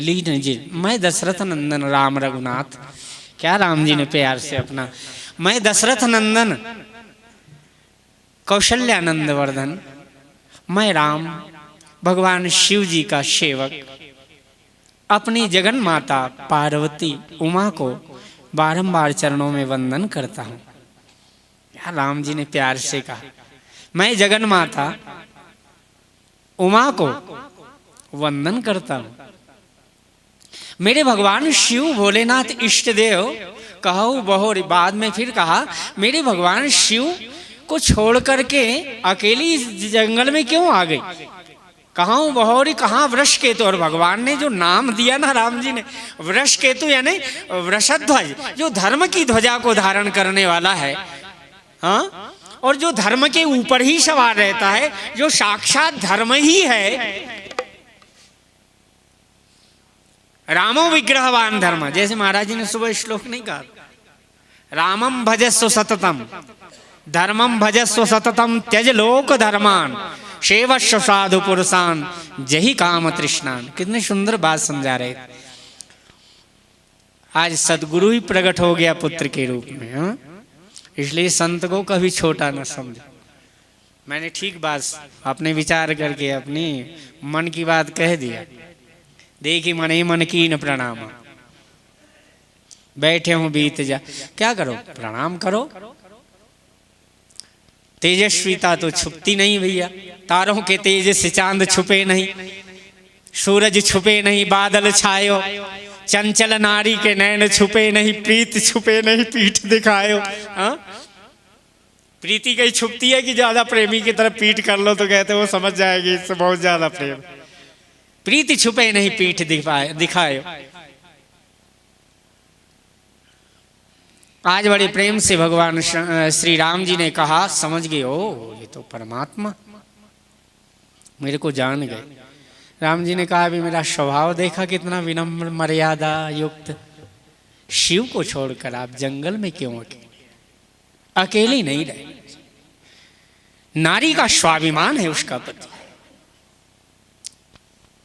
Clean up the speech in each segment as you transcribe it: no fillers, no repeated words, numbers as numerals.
लीन जी, मैं दशरथ नंदन राम रघुनाथ। क्या राम जी ने प्यार से अपना, मैं दशरथ नंदन कौशल्यानंद वर्धन, मैं राम भगवान शिव जी का सेवक अपनी जगन माता पार्वती उमा को बारंबार चरणों में वंदन करता हूँ। क्या राम जी ने प्यार से कहा, मैं जगन माता उमा को वंदन करता हूँ। मेरे भगवान शिव भोलेनाथ इष्ट देव कहो बहोरी। बाद में फिर कहा, मेरे भगवान शिव को छोड़ करके अकेली इस जंगल में क्यों आ गई? कहाँ बहोरी, कहाँ वृष केतु। और भगवान ने जो नाम दिया ना राम जी ने, वृष केतु यानी वृषध्वज, जो धर्म की ध्वजा को धारण करने वाला है। हाँ, और जो धर्म के ऊपर ही सवार रहता है, जो साक्षात धर्म ही है। रामो विग्रहवान धर्म, जैसे महाराज जी ने सुबह श्लोक नहीं कहा, रामम भजस्व सततम धर्मम भजस्व सततम त्यज लोक धर्मान सेवस्व साधु पुरुषान जही काम तृष्णान। कितने सुंदर बात समझा रहे। आज सदगुरु ही प्रकट हो गया पुत्र के रूप में। हाँ? इसलिए संत को कभी छोटा न समझो। मैंने ठीक बात अपने विचार करके अपनी मन की बात कह दिया। देखी मन ही मन की न प्रणाम, बैठे हूं बीत जा। क्या करो? प्रणाम करो। तेजस्विता तो छुपती नहीं भैया। तारों के तेज से चांद छुपे नहीं, सूरज छुपे नहीं, बादल छायो, चंचल नारी के नैन छुपे नहीं, प्रीत छुपे नहीं, पीठ दिखायो। हाँ? प्रीति कहीं छुपती है कि ज्यादा प्रेमी की तरफ पीठ कर लो तो कहते वो समझ जाएगी इससे बहुत ज्यादा प्रेम। प्रीति छुपे नहीं, पीठ दिखायो। आज बड़े प्रेम से भगवान श्री राम जी ने कहा, समझ गए ओ ये तो परमात्मा मेरे को जान गए। राम जी ने कहा, अभी मेरा स्वभाव देखा कितना विनम्र मर्यादा युक्त। शिव को छोड़कर आप जंगल में क्यों अकेली नहीं रहे? नारी का स्वाभिमान है उसका पति,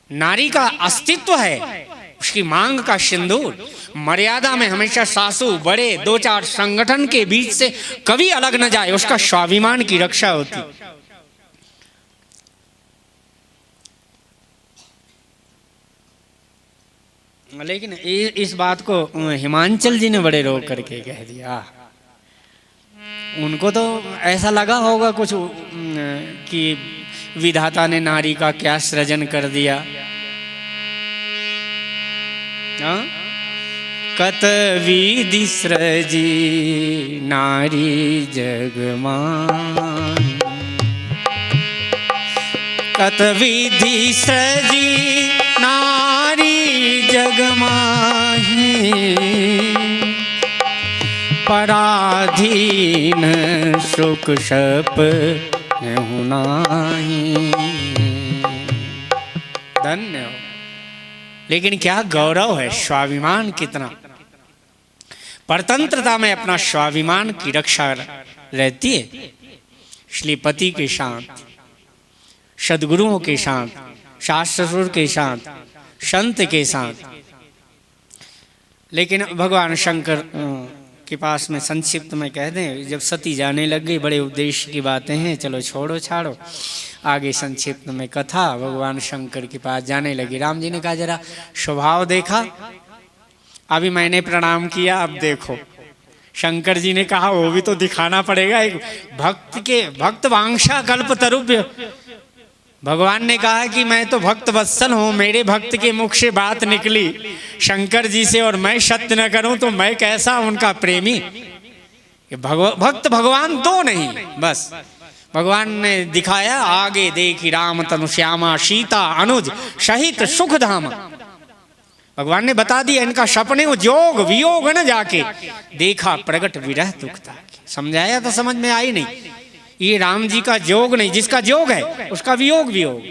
नारी का अस्तित्व है, उसकी मांग का सिंदूर। मर्यादा में हमेशा सासू बड़े दो चार संगठन के बीच से कभी अलग न जाए, उसका स्वाभिमान की रक्षा होती। लेकिन इस बात को हिमांचल जी ने बड़े रो करके कह दिया। उनको तो ऐसा लगा होगा कुछ कि विधाता ने नारी का क्या सृजन कर दिया। हाँ? कत विधि सृजी नारी जगमान, कत विधि सृजी नारी जगमाही, पराधीन सुख सप नहीं। धन्य हो। लेकिन क्या गौरव है, स्वाभिमान कितना। परतंत्रता में अपना स्वाभिमान की रक्षा रहती है। इसलिए पति के साथ, सदगुरुओं के साथ, शास्त्र ससुर के साथ, संत के साथ। लेकिन भगवान शंकर के पास में संक्षिप्त में कह दें, जब सती जाने लग गई, बड़े उद्देश्य की बातें हैं, चलो छोड़ो छाड़ो। आगे संक्षिप्त में कथा भगवान शंकर के पास जाने लगी। राम जी ने कहा, जरा स्वभाव देखा, अभी मैंने प्रणाम किया, अब देखो। शंकर जी ने कहा, वो भी तो दिखाना पड़ेगा। एक भक्त वांछा कल्प तरुभ्य। भगवान ने कहा कि मैं तो भक्त वत्सल हूँ, मेरे भक्त के मुख से बात निकली शंकर जी से और मैं सत्य न करूं तो मैं कैसा उनका प्रेमी। भक्त भगवान तो नहीं, बस भगवान ने दिखाया। आगे देखी राम तनु श्यामा, सीता अनुज सहित सुख धामा। भगवान ने बता दिया इनका सपने जोग वियोग न जाके, देखा प्रगट विरह दुखता। समझाया तो समझ में आई नहीं। ये राम जी का जोग नहीं, जिसका जोग है उसका वियोग वियोग,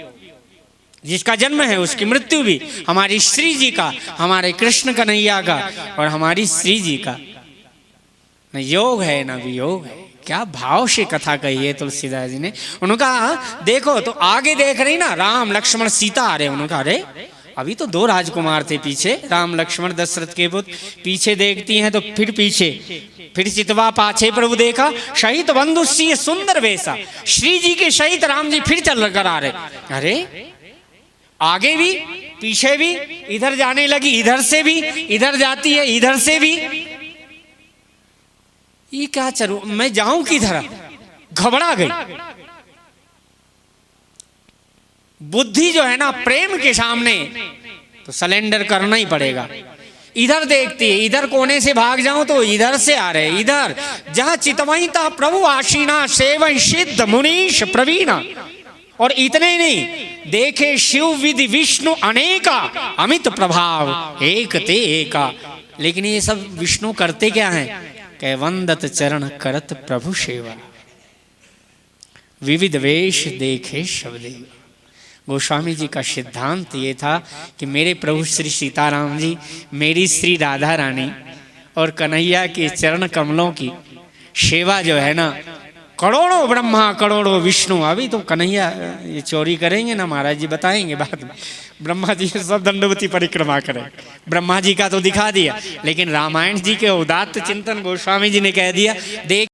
जिसका जन्म है उसकी मृत्यु भी। हमारी श्री जी का, हमारे कृष्ण कन्हैया का और हमारी श्री जी का न योग है न वियोग है। क्या भाव से कथा कही है तुलसीदास जी ने। उन्होंने कहा देखो, तो आगे देख रही ना, राम लक्ष्मण सीता आ रहे। उन्होंने कहा, अरे अभी तो 2 राजकुमार थे पीछे, राम लक्ष्मण दशरथ के पुत्र। पीछे देखती हैं तो फिर पीछे, फिर चितवा पाछे प्रभु देखा, शहीद बंधु सिंह सुंदर वेशा। श्री जी के सहित राम जी फिर चल कर आ रहे। अरे आगे भी पीछे भी, इधर जाने लगी, इधर से भी, इधर जाती है, इधर से भी। ये क्या चलू, मैं जाऊं किधर, घबरा गई। बुद्धि जो है ना प्रेम के सामने तो सलेंडर करना ही पड़ेगा। इधर देखती है, इधर कोने से भाग जाऊं तो इधर से आ रहे, इधर जहां चितवईता प्रभु आशीना सेवन सिद्ध मुनीश प्रवीणा। और इतने ही नहीं, देखे शिव विधि विष्णु अनेका, अमित प्रभाव एक ते एका। लेकिन ये सब विष्णु करते क्या हैं, कह वंदत चरण करत प्रभु सेवा, विविध वेश देखे शबदेव। गोस्वामी जी का सिद्धांत ये था कि मेरे प्रभु श्री सीताराम जी, मेरी श्री राधा रानी और कन्हैया के चरण कमलों की सेवा जो है ना, करोड़ों ब्रह्मा करोड़ों विष्णु। अभी तो कन्हैया ये चोरी करेंगे ना, महाराज जी बताएंगे बाद में। ब्रह्मा जी सब दंडवती परिक्रमा करें, ब्रह्मा जी का तो दिखा दिया, लेकिन रामायण जी के उदात्त चिंतन गोस्वामी जी ने कह दिया, देख